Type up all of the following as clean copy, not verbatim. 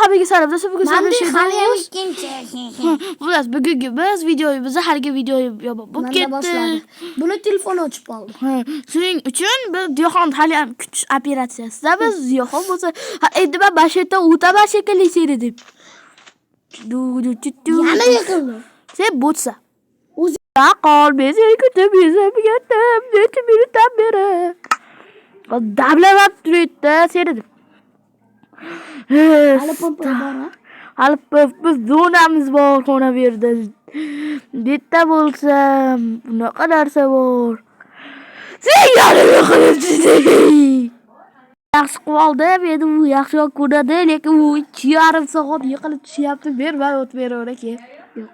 hammaga salom. Bugun Manda ikkinchi. Xullas, bugungi videomizni haligi videomiz bo'lib ketdi. Buni telefon ochib qoldi. Shuning uchun biz Diyoxon hali ham kutish operatsiyasidamiz. Diyoxon bo'lsa, endi men bashetdan o'taman shekilli seni deb. Yana yiqildi. Sen bo'lsa. O'zingga qol, men seni kutib yurdim, necha minutdan beri. Dablamab turibdi seni deb. Hali pompa bor. Hali biz zonamiz bor xona berdi. Bitta bo'lsa, bunaqa narsa bor. Sen yanimga qilibsiz. Yaxshi qoldim, endi u yaxshiroq ko'radi, lekin u 2,5 soat yiqilib tushyapti. Bermay o'tiraver aka. Yo'q.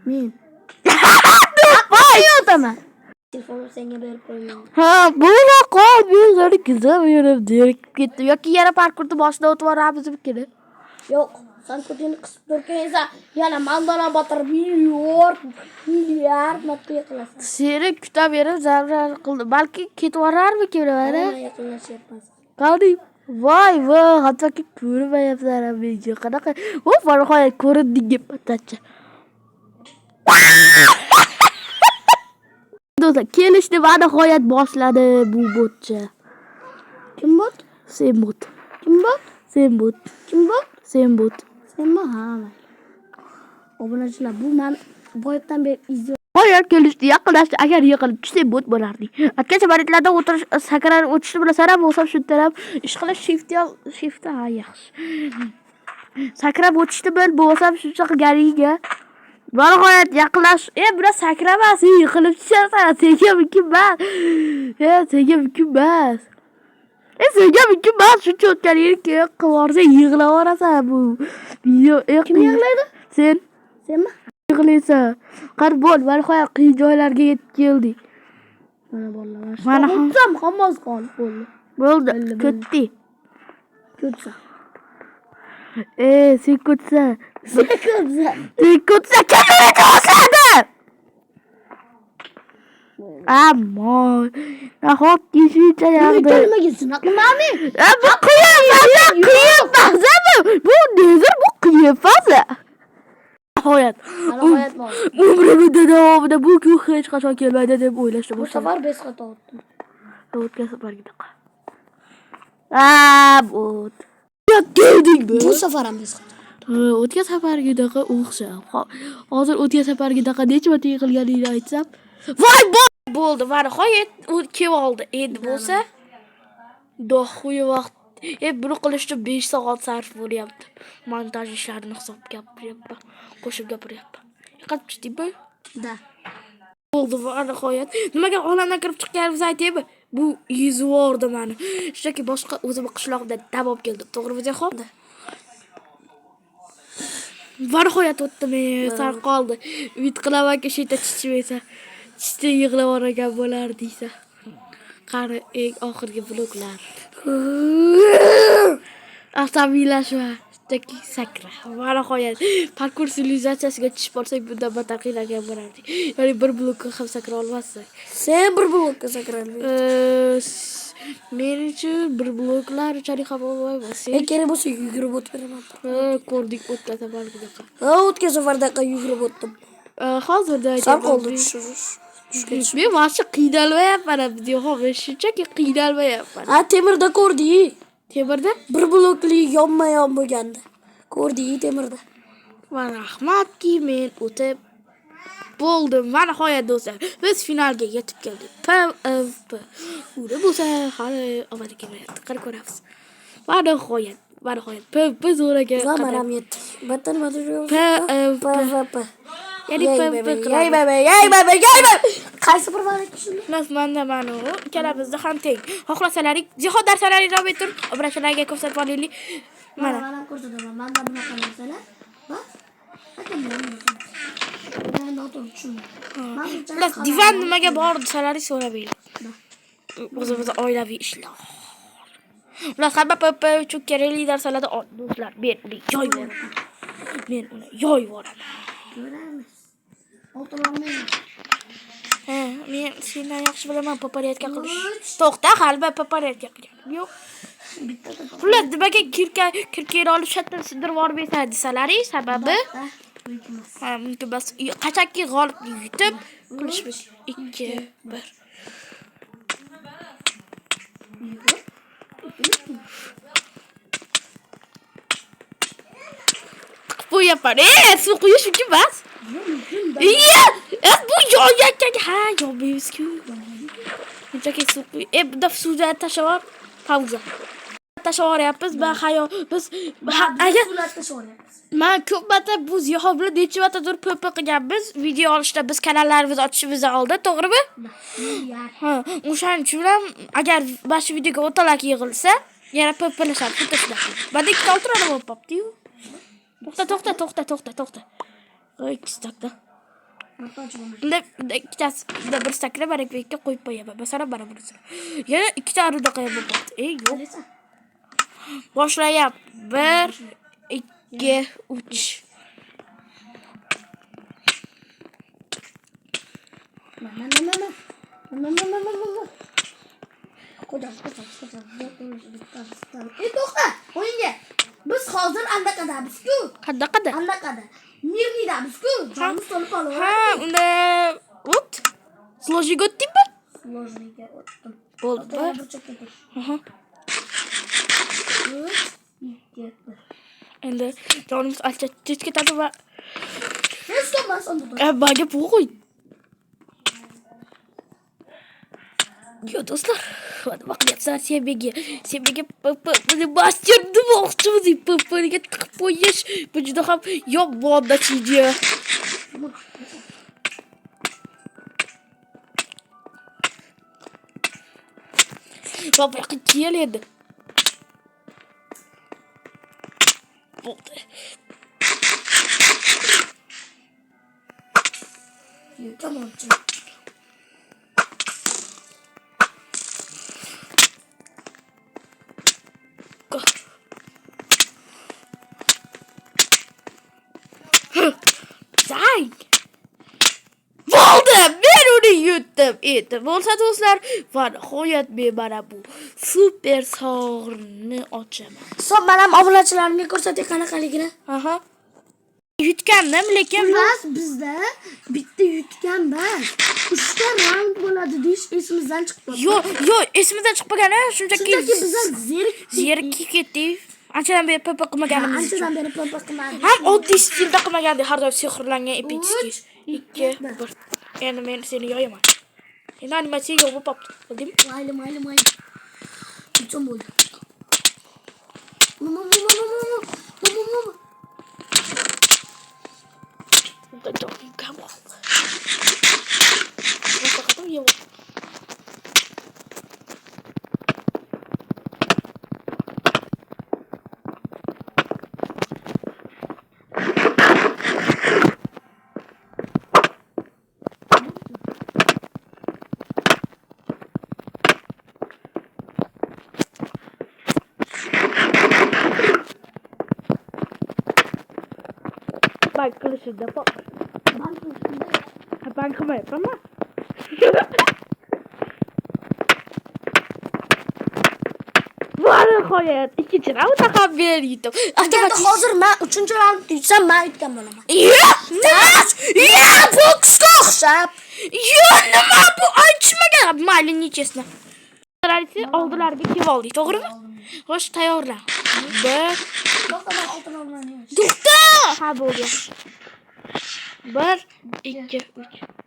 Men voy o'taman. telefonni senga berib qo'yman. Ha, bo'la qol, men seni kuzatib yurib ketdim. Yoki yana parkurni boshida o'tvoramiz deb kerak. Yo'q, sen ko'tingni qisib turganingsa, yana mandana botirib milliard marta yiqilasan. Seni kutaverib zarar qildi. Balki ketvorarmi kimlar? Yaqinlashyapmiz. Qani? Voy, hattoki ko'rmayapsan menga. Qanaqa? Farhoyat ko'rinding deb atacha. Do'stlar, kelishni va nihoyat boshladi bu botcha. Kim bot? Sen bot. Kim bot? Sen bot. Kim bot? Sen bot. Senmi? Ha. Obunachilar, bu men boyatdan beri izlab. Nihoyat kelishdi, yaqinlashdi. Agar yiqilib tushsa bot bo'lardi. Atgacha baritlarda o'tirish, sakrab o'tishni bilasan, bo'lsam shu taraf ish qilish shift ha yaxshi. Sakrab o'tishni bo'lsam shuncha gariga. Nihoyat yaqinlash. Biraz sakramasin, yiqilib tushasan. Senga mumkin emas. Senga mumkin emas. Senga mumkin emas. Shuncha o'tganingni keyin qivorsa yig'laverasan bu. Kim yig'laydi? Sen. Senmi? Yig'laysan. Qani bo'l, nihoyat qiyin joylarga yetib keldik. Mana bolalar. Mana ham hammasi qolib bo'ldi. Bo'ldi. Ketdi. Ko'tsa. Sen ko'tsa. Sen ko'tsa. Sen ko'tsa kamera to'sadi. Ammo nahotki shuncha yoqdi. Nimaga shunaqa qilmami? Bu qiyin faza bu. Bu nezir bu qiyin faza. Nihoyat. Umrimda davomida bu kun hech qachon kelmaydi deb o'ylashdim. Bu safar bez xato o'tdim. O'tgan safarga daqa. Bot. Bu safar ham bez xato. O'tgan safarga daqa o'xshab. Hozir o'tgan safarga daqa necha marta yiqilganingni aytsam. Voy bo'ldi. Va nihoyat u kelib oldi. Endi bo'lsa do'xuy vaqt. Buni qilish uchun 5 soat sarf bo'lyapti. Montaj ishlarini hisobga gapiryapman. Qo'shib gapiryapman. Yiqilib tushdingmi? Da. Bo'ldi va nihoyat. Nimaga olamdan kirib chiqqanimizni aytaymi? Bu yuzvordi meni. Shunchaki boshqa o'zim qishloqda dam olib keldim. To'g'rimi Jahon? Va nihoyat o'tdim. Sal qoldi. Umid qilamanki shu yerda chichmaysa. Chichda yig'lab o'ragan bo'lar deysa. Qari eng oxirgi bloklar. Asabiylashma. Shunchaki sakra. Va nihoyat parkur sivilizatsiyasiga tushib borsak, bundan battar qiynalgan bo'lardi. Ya'ni bir blokka ham sakra olmassak. Sen bir blokka sakra olmaysan. Men uchun bir bloklar uchun ham olmayman. Kerak bo'lsa yugurib o'tiraman. Ko'rdik o'tgan safardaqa. O'tgan safardaqa yugurib o'tdim. Hozirda sal qoldi tushirish. Men vaqti qiynalmayapman, Diyoxon, men shunchaki qiynalmayapman. Temirda ko'rding? Temirda? Bir blokli yonma-yon bo'lganda. Ko'rding temirda. Va rahmatki men o'tib bo'ldim. Va nihoyat do'stlar, biz finalga yetib keldik. Unda bo'lsa hali omadi kelmayapti. Qara ko'ramiz. Va nihoyat biz o'raga va men ham yetdik. Battan motor. Ya'ni qaysi bir bor tushundim? Mana ikkalamizni ham teng. Xohlasalaring, jihod darslarini davom ettirib, obrachalarga ko'rsatib olaylik. Mana ko'rsataman. Menda bunaqa narsalar bor. Men noto'g'ri tushundim. Plus divan nimaga bor desalaring so'raylik. O'zimiz oilaviy ishlar. Ular hamma uchun kerakli narsalarni do'stlar, men uni yoyvoraman. Ko'ramiz. Men sendan yaxshi bilaman paparetka qilish. To'xta, qalba paparetka qilganim yo'q. Bittada bor. Xullas, nimaga kirkani olib shatdan sindirib olmaysan desalaring, sababi ha, mumkin emas. Qachonki g'olibni yutib qilishmiz. 2 1. Bu yapar. Suv quyish mumkin emas. Bu yo'q ha, yo'qmaymiz-ku. Shunchaki suv quy. Bunda suvda tashlab pauza. Tashlab yuboryapmiz. Biz agar men ko'p marta bu Ziyo bilan necha martadir po'pi qilganmiz. Video olishda biz kanallarimizni ochishimizdan oldin, to'g'rimi? Ha, o'shaning uchun ham agar mana shu videoga o'talar yig'ilsa, yana po'pilashadi, to'g'rimi? Menda ikkita oltiradi bo'lib qopti-yu. To'xta. Voy, kistakda. Ikkitasi bir sakrab barakbekka qo'yib qo'yaman. Masalan, mana bunisini. Yana ikkita arida qo'yib bo'libdi. Yo'q. Boshlayap. 1 2 3. To'xta, o'yinga. Biz hozir andaqadamiz-ku. Qanday? Andaqada. Mirnidamiz-ku. Jonimiz to'lib qoldi. Ha, unda o't. Sложиga o'tdingmi? Sложиga o'tdim. Bo'ldi. Aha. Endi jonimiz ancha tez ketadi va hech bo'lmas unda. Baga bu qo'y. Yo do'stlar, nima qilyapsan senga buni masterni moqchimiz, po'piga tiqib qo'yish. Bu juda ham yomon natija. Baba yoqqa kel endi. Bo'ldi. Tamam. Zang. Bo'ldi, men uni yutdim. Endi bo'lsa do'stlar, va nihoyat men mana bu super sovrinni ochaman. Son men ham obunachilarimga ko'rsatay qanaqaligini. Aha. Yutgandim, lekin bizda bitta yutgan emas. 3 ta round bo'ladi deyish esimizdan chiqib qoldi. Yo'q, esimizdan chiqmagani, shunchaki bizlar zerikib ketdik. Anchadan beri po'pi qilmaganimiz uchun. Anchadan beri po'pi qilmadik. Ham oddiy stilda qilmagandik, har doim sehrlangan epический. 2 1. Endi men seni yo'yaman. Endi animatsiya yo'q bo'lib qopti. Bildingmi? Mayli. Uchun bo'ldi. Come on. Faqatam yo'q. Bank qilishida bor. Bank qilmayapmanmi? Voy, nihoyat ikkinchi raundda ham men yutdim. Agar hozir men 3-raund yutsam, men yutgan bo'laman. Nima? Boksga o'xshab. Nima bu aytishmagan. Mayli, nechasini. Oldilariga kelib oldik, to'g'rimi? Xo'sh, tayyorlan. 1 To'xta! Ha, bo'ldi. 1 2 3.